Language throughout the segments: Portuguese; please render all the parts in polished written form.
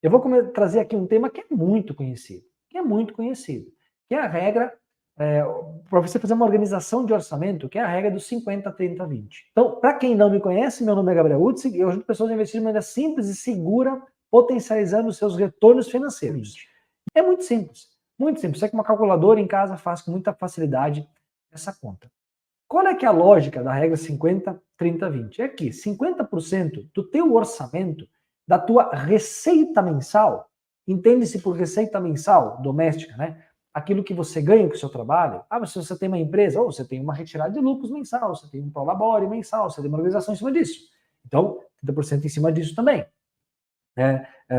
eu vou trazer aqui um tema que é muito conhecido, que é a regra, para você fazer uma organização de orçamento, que é a regra dos 50, 30, 20. Então, para quem não me conhece, meu nome é Gabriel Utzig, eu ajudo pessoas a investir de maneira simples e segura, potencializando os seus retornos financeiros. É muito simples, muito simples. Você com uma calculadora em casa faz com muita facilidade essa conta. Qual é que é a lógica da regra 50, 30, 20? É que 50% do teu orçamento, da tua receita mensal, entende-se por receita mensal doméstica, né? Aquilo que você ganha com o seu trabalho. Mas se você tem uma empresa, ou você tem uma retirada de lucros mensal, você tem um prolabore mensal, você tem uma organização em cima disso. Então, 30% em cima disso também.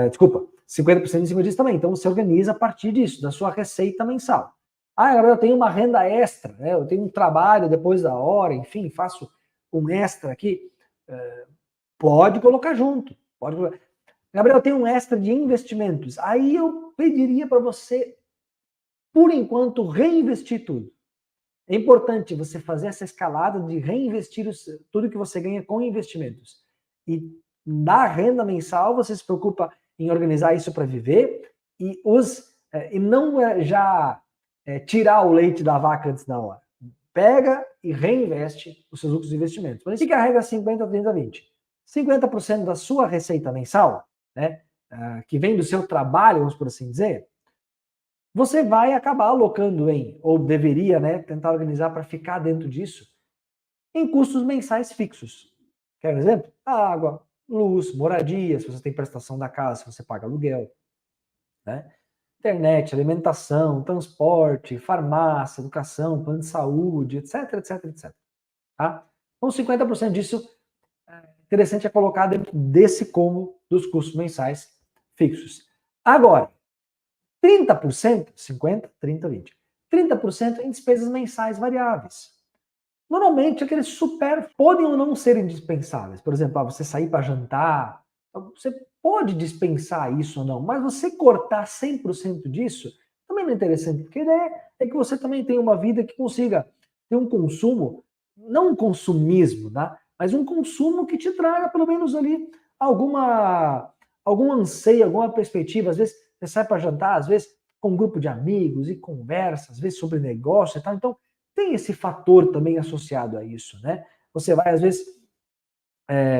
Desculpa, 50% em cima disso também. Então, você organiza a partir disso, da sua receita mensal. Agora eu tenho uma renda extra, né? Eu tenho um trabalho depois da hora, enfim, faço um extra aqui. Pode colocar junto. Gabriel, eu tenho um extra de investimentos. Aí eu pediria para você, por enquanto, reinvestir tudo. É importante você fazer essa escalada de reinvestir tudo que você ganha com investimentos. E na renda mensal, você se preocupa em organizar isso para viver e não já tirar o leite da vaca antes da hora. Pega e reinveste os seus lucros de investimentos. Por isso que a regra 50, 30, 20. 50% da sua receita mensal, né, que vem do seu trabalho, vamos por assim dizer, você vai acabar alocando ou deveria, né, tentar organizar para ficar dentro disso, em custos mensais fixos. Quer um exemplo? Água, luz, moradia, se você tem prestação da casa, se você paga aluguel, né? Internet, alimentação, transporte, farmácia, educação, plano de saúde, etc, etc, etc. Tá? Então, 50% disso interessante é colocar dentro desse combo dos custos mensais fixos. Agora, 30%, 50, 30, 20. 30% em despesas mensais variáveis. Normalmente, aqueles super podem ou não ser indispensáveis. Por exemplo, você sair para jantar, você pode dispensar isso ou não, mas você cortar 100% disso também não é interessante, porque a ideia é que você também tenha uma vida que consiga ter um consumo, não um consumismo, tá? Mas um consumo que te traga pelo menos ali algum anseio, alguma perspectiva. Às vezes você sai para jantar, às vezes com um grupo de amigos e conversa, às vezes sobre negócio e tal. Então, tem esse fator também associado a isso, né? Você vai, às vezes,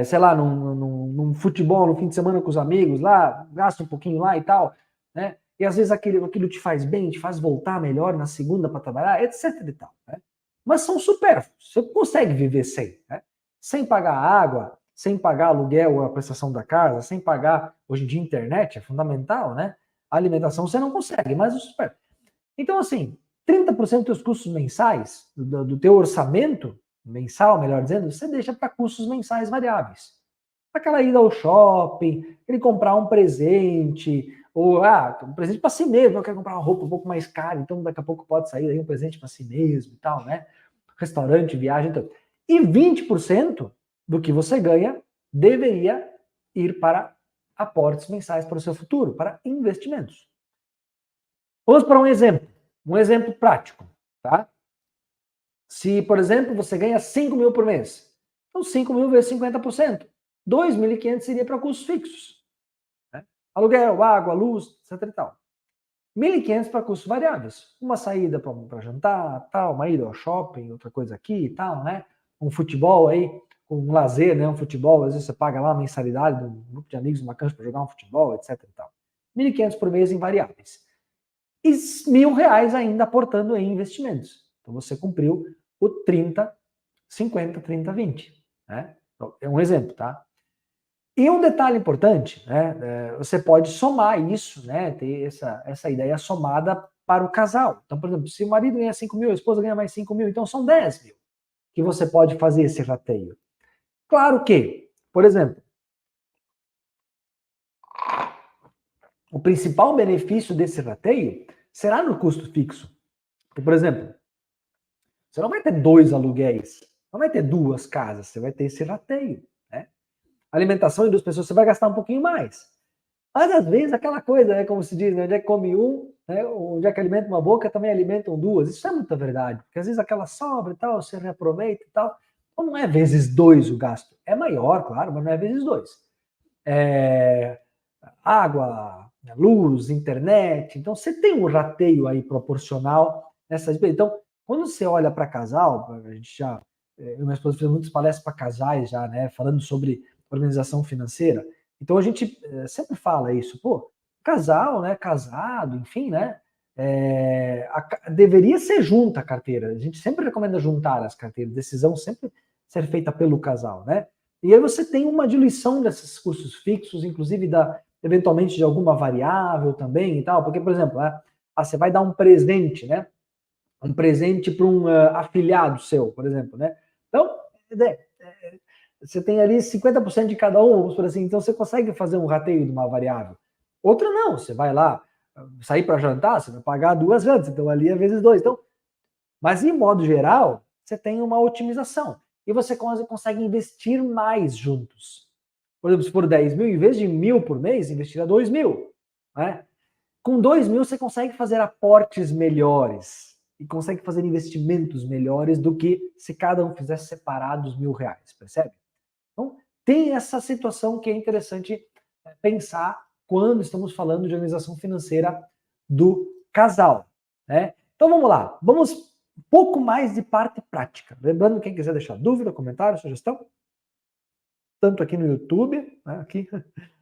sei lá, num futebol no fim de semana com os amigos lá, gasta um pouquinho lá e tal, né? E às vezes aquilo te faz bem, te faz voltar melhor na segunda para trabalhar, etc e tal, né? Mas são supérfluos, você consegue viver sem, né? Sem pagar água, sem pagar aluguel, a prestação da casa, sem pagar, hoje em dia, internet, é fundamental, né? A alimentação você não consegue, mas o supérfluo. Então, assim, 30% dos custos mensais, do teu orçamento mensal, melhor dizendo, você deixa para custos mensais variáveis. Aquela ida ao shopping, ele comprar um presente, ou um presente para si mesmo, eu quero comprar uma roupa um pouco mais cara, então daqui a pouco pode sair aí um presente para si mesmo e tal, né? Restaurante, viagem, então. E 20% do que você ganha deveria ir para aportes mensais para o seu futuro, para investimentos. Vamos para um exemplo prático, tá? Se, por exemplo, você ganha 5 mil por mês, então 5 mil vezes 50%, 2.500 seria para custos fixos, né? Aluguel, água, luz, etc e tal. 1.500 para custos variáveis, uma saída para jantar, tal, uma ida ao shopping, outra coisa aqui e tal, né? Um futebol aí, um lazer, né? Um futebol, às vezes você paga lá a mensalidade de um grupo de amigos, uma cancha para jogar um futebol, etc e tal. 1.500 por mês em variáveis. E R$1.000 ainda aportando em investimentos. Então você cumpriu o 30, 50, 30, 20. Né? Então, é um exemplo, tá? E um detalhe importante, né? Você pode somar isso, né? Ter essa ideia somada para o casal. Então, por exemplo, se o marido ganha 5 mil, a esposa ganha mais 5 mil, então são 10 mil que você pode fazer esse rateio. Claro que, por exemplo, o principal benefício desse rateio será no custo fixo. Porque, por exemplo, você não vai ter 2 aluguéis, não vai ter 2 casas, você vai ter esse rateio, né? Alimentação em 2 pessoas, você vai gastar um pouquinho mais. Mas às vezes aquela coisa, né, como se diz, né, onde é que come um, né, onde é que alimenta uma boca, também alimentam 2. Isso é muita verdade, porque às vezes aquela sobra e tal, você reaproveita e tal. Então não é vezes 2 o gasto. É maior, claro, mas não é vezes 2. água, luz, internet. Então, você tem um rateio aí proporcional nessa despesa. Então, quando você olha para casal, a gente já, eu e minha esposa fizemos muitas palestras para casais já, né, falando sobre organização financeira. Então, a gente sempre fala isso, pô, casal, né, casado, enfim, né, deveria ser junta a carteira. A gente sempre recomenda juntar as carteiras, decisão sempre ser feita pelo casal, né? E aí você tem uma diluição desses custos fixos, inclusive eventualmente de alguma variável também e tal, porque, por exemplo, você vai dar um presente, né? Um presente para um afiliado seu, por exemplo, né? Então, você tem ali 50% de cada um, vamos por assim, então você consegue fazer um rateio de uma variável. Outra não, você vai lá sair para jantar, você vai pagar 2 jantas, então ali é vezes 2. Então, mas em modo geral, você tem uma otimização e você consegue investir mais juntos. Por exemplo, se for 10 mil, em vez de 1.000 por mês, investir a 2 mil. Né? Com 2 mil, você consegue fazer aportes melhores e consegue fazer investimentos melhores do que se cada um fizesse separados R$ 1.000, percebe? Então, tem essa situação que é interessante pensar quando estamos falando de organização financeira do casal. Né? Então vamos lá, vamos um pouco mais de parte prática. Lembrando, quem quiser deixar dúvida, comentário, sugestão, tanto aqui no YouTube, né, aqui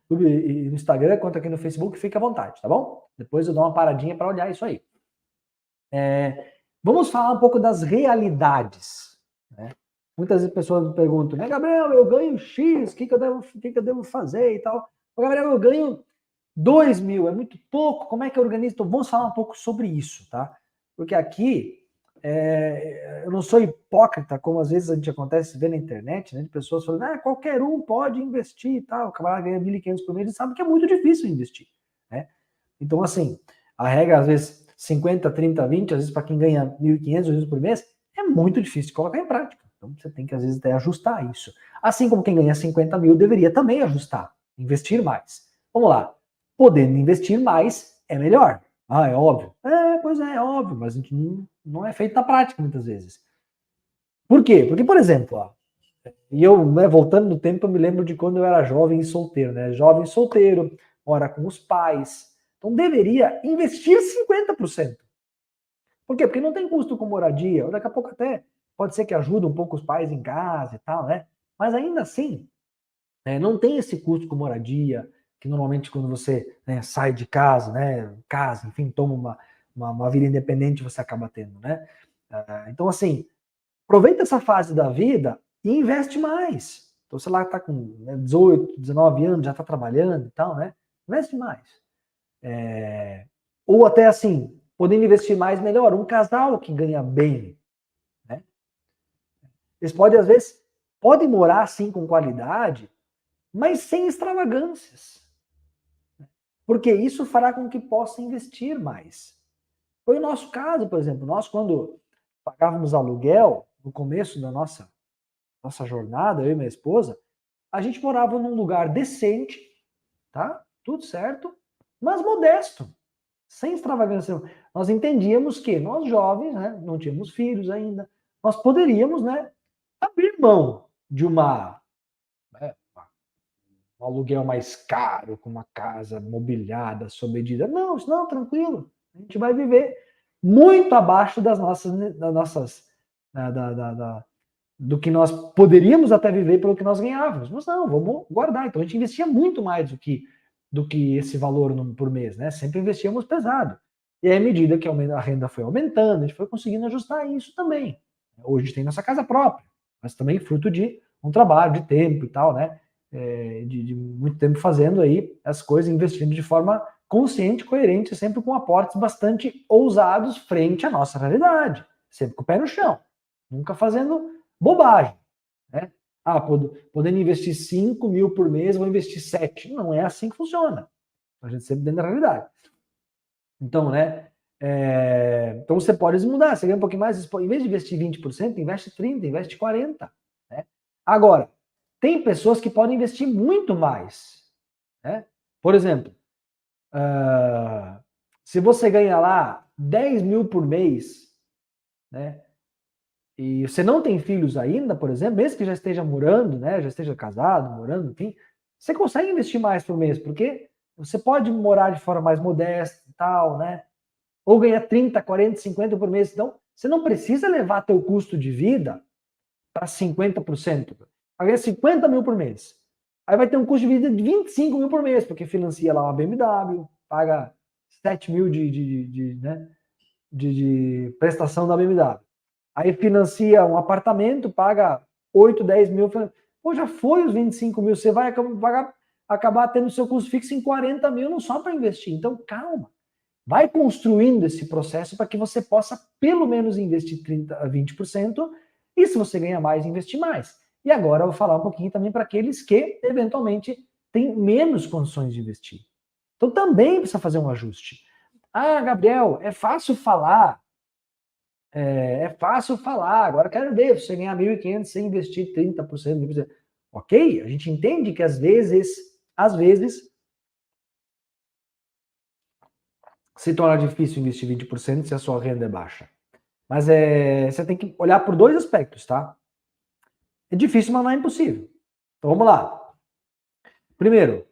e no Instagram, quanto aqui no Facebook, fique à vontade, tá bom? Depois eu dou uma paradinha para olhar isso aí. Vamos falar um pouco das realidades. Né? Muitas pessoas me perguntam, né, Gabriel, eu ganho X, o que eu devo fazer e tal? Gabriel, eu ganho 2 mil, é muito pouco, como é que eu organizo? Então vamos falar um pouco sobre isso, tá? Porque aqui, eu não sou hipócrita, como às vezes a gente acontece ver na internet, né, de pessoas falando, qualquer um pode investir e tal, o camarada ganha 1.500 por mês, ele sabe que é muito difícil investir, né? Então, assim, a regra, às vezes, 50, 30, 20, às vezes para quem ganha 1.500 2.000 por mês, é muito difícil de colocar em prática. Então, você tem que, às vezes, até ajustar isso. Assim como quem ganha 50 mil deveria também ajustar, investir mais. Vamos lá. Podendo investir mais, é melhor. É óbvio. Pois é óbvio, mas a gente não é feito na prática, muitas vezes. Por quê? Porque, por exemplo, e eu, né, voltando no tempo, eu me lembro de quando eu era jovem e solteiro, né? Jovem e solteiro, mora com os pais. Então deveria investir 50%. Por quê? Porque não tem custo com moradia, ou daqui a pouco até pode ser que ajude um pouco os pais em casa e tal, né? Mas ainda assim, não tem esse custo com moradia, que normalmente quando você sai de casa, né? Casa, enfim, toma uma vida independente, você acaba tendo, né? Então, assim, aproveita essa fase da vida e investe mais. Então, sei lá, tá com 18, 19 anos, já tá trabalhando e tal, né? Investe mais. Ou até assim, podendo investir mais, melhor. Um casal que ganha bem, né? Eles podem, às vezes, podem morar assim com qualidade, mas sem extravagâncias. Porque isso fará com que possa investir mais. Foi o nosso caso, por exemplo. Nós, quando pagávamos aluguel, no começo da nossa jornada, eu e minha esposa, a gente morava num lugar decente, tá? Tudo certo, mas modesto, sem extravagância. Nós entendíamos que nós jovens, né, não tínhamos filhos ainda, nós poderíamos, né, abrir mão de um aluguel mais caro, com uma casa mobiliada, sob medida. Não, tranquilo. A gente vai viver muito abaixo das nossas do que nós poderíamos até viver pelo que nós ganhávamos. Mas não, vamos guardar. Então a gente investia muito mais do que esse valor por mês, né? Sempre investíamos pesado. E aí, à medida que a renda foi aumentando, a gente foi conseguindo ajustar isso também. Hoje a gente tem nossa casa própria, mas também fruto de um trabalho, de tempo e tal, né? De muito tempo fazendo aí as coisas, investindo de forma consciente, coerente, sempre com aportes bastante ousados frente à nossa realidade. Sempre com o pé no chão. Nunca fazendo bobagem. Né? Podendo investir 5 mil por mês, vou investir 7. Não é assim que funciona. A gente sempre dentro da realidade. Então, né? Então você pode mudar, você ganha um pouquinho mais, em vez de investir 20%, investe 30%, investe 40%. Né? Agora, tem pessoas que podem investir muito mais. Né? Por exemplo, se você ganha lá 10 mil por mês, né? E você não tem filhos ainda, por exemplo, mesmo que já esteja morando, né, já esteja casado, morando, enfim, você consegue investir mais por mês, porque Você pode morar de forma mais modesta e tal, né? Ou ganhar 30, 40, 50 por mês. Então, você não precisa levar teu custo de vida para 50%. Vai ganhar 50 mil por mês. Aí vai ter um custo de vida de 25 mil por mês, porque financia lá uma BMW, paga 7 mil de prestação da BMW. Aí financia um apartamento, paga 8, 10 mil. Pô, já foi os 25 mil. Você vai acabar tendo seu custo fixo em 40 mil, não só para investir. Então, calma. Vai construindo esse processo para que você possa, pelo menos, investir 30 a 20%. E se você ganha mais, investir mais. E agora eu vou falar um pouquinho também para aqueles que, eventualmente, têm menos condições de investir. Então, também precisa fazer um ajuste. Ah, Gabriel, é fácil falar. É fácil falar. Agora quero ver, você ganhar 1.500 sem investir 30%, 20%. Ok, a gente entende que às vezes, se torna difícil investir 20% se a sua renda é baixa. Mas você tem que olhar por dois aspectos, tá? É difícil, mas não é impossível. Então vamos lá. Primeiro,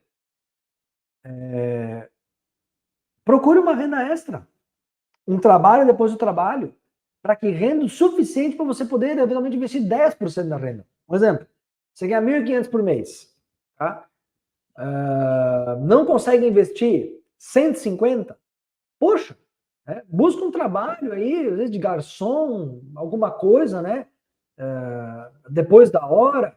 procure uma renda extra. Um trabalho depois do trabalho, para que renda o suficiente para você poder eventualmente investir 10% da renda. Um exemplo, você ganha 1.500 por mês, tá? Não consegue investir 150? Poxa, busca um trabalho aí, às vezes de garçom, alguma coisa, né? Depois da hora,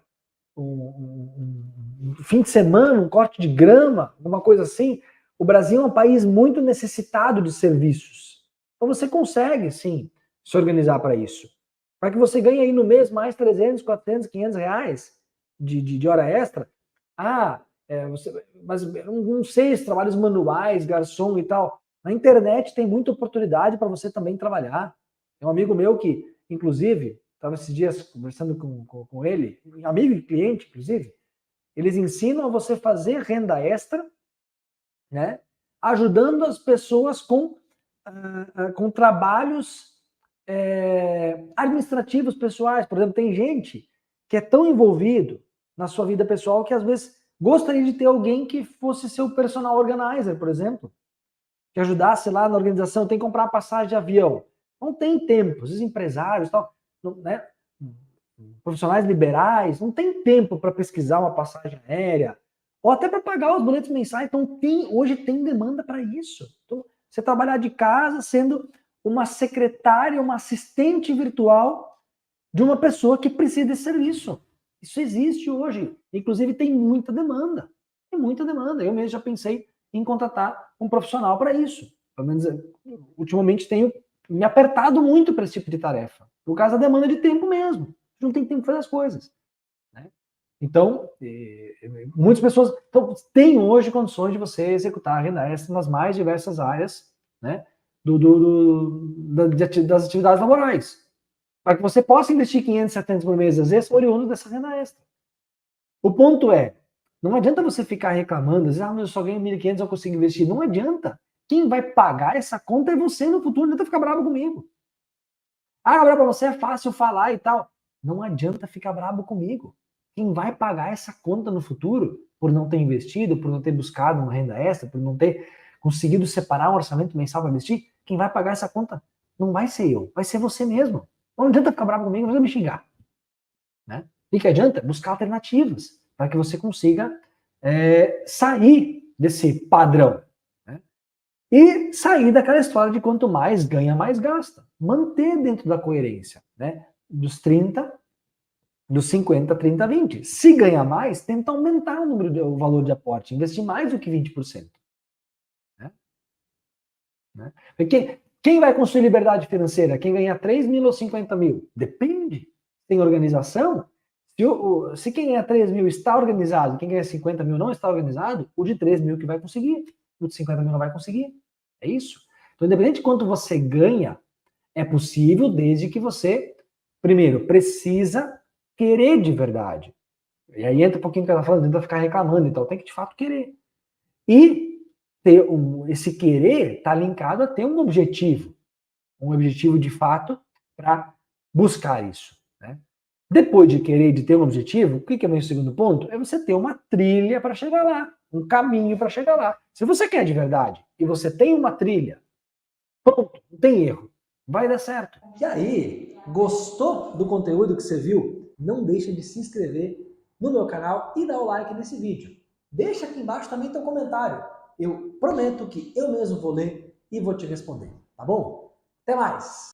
um fim de semana, um corte de grama, alguma coisa assim. O Brasil é um país muito necessitado de serviços. Então você consegue, sim, se organizar para isso. Para que você ganhe aí no mês mais 300, 400, 500 reais de hora extra. Mas não sei, os trabalhos manuais, garçom e tal. Na internet tem muita oportunidade para você também trabalhar. Tem um amigo meu que, inclusive, estava esses dias conversando com ele, amigo e cliente, inclusive, eles ensinam a você fazer renda extra, né? Ajudando as pessoas com trabalhos administrativos pessoais. Por exemplo, tem gente que é tão envolvido na sua vida pessoal que às vezes gostaria de ter alguém que fosse seu personal organizer, por exemplo, que ajudasse lá na organização. Tem que comprar passagem de avião. Não tem tempo. Os empresários, tal, né? Profissionais liberais, não tem tempo para pesquisar uma passagem aérea, ou até para pagar os boletos mensais. Então, hoje tem demanda para isso. Então, você trabalhar de casa sendo uma secretária, uma assistente virtual de uma pessoa que precisa desse serviço. Isso existe hoje. Inclusive, tem muita demanda. Tem muita demanda. Eu mesmo já pensei em contratar um profissional para isso. Pelo menos, ultimamente, tenho me apertado muito para esse tipo de tarefa, por causa da demanda de tempo mesmo. Não tem tempo para fazer as coisas. Né? Então, muitas pessoas têm hoje condições de você executar a renda extra nas mais diversas áreas, né, das atividades laborais, para que você possa investir 500, 700 por mês, às vezes, oriundo dessa renda extra. O ponto é, não adianta você ficar reclamando, dizer, mas eu só ganho 1.500, eu consigo investir. Não adianta. Quem vai pagar essa conta é você no futuro. Não adianta ficar bravo comigo. Agora para você é fácil falar e tal. Não adianta ficar bravo comigo. Quem vai pagar essa conta no futuro, por não ter investido, por não ter buscado uma renda extra, por não ter conseguido separar um orçamento mensal para investir, quem vai pagar essa conta não vai ser eu, vai ser você mesmo. Não adianta ficar bravo comigo, não adianta me xingar. Né? E que adianta? Buscar alternativas para que você consiga sair desse padrão. Né? E sair daquela história de quanto mais ganha, mais gasta. Manter dentro da coerência. Né? Dos 30, dos 50, 30, 20. Se ganhar mais, tenta aumentar o valor de aporte, investir mais do que 20%. Né? Porque quem vai construir liberdade financeira? Quem ganha 3 mil ou 50 mil? Depende. Tem organização? Se quem ganha 3 mil está organizado, quem ganha 50 mil não está organizado, o de 3 mil que vai conseguir, o de 50 mil não vai conseguir. É isso. Então, independente de quanto você ganha, é possível desde que você, primeiro, precisa querer de verdade. E aí entra um pouquinho do que ela está falando, tenta ficar reclamando, então tem que de fato querer. E esse querer está linkado a ter um objetivo de fato para buscar isso. Né? Depois de querer, de ter um objetivo, o que é o meu segundo ponto? É você ter uma trilha para chegar lá. um caminho para chegar lá. Se você quer de verdade e você tem uma trilha, pronto, não tem erro, vai dar certo. E aí, gostou do conteúdo que você viu? Não deixa de se inscrever no meu canal e dar o like nesse vídeo. Deixa aqui embaixo também teu comentário. Eu prometo que eu mesmo vou ler e vou te responder, tá bom? Até mais!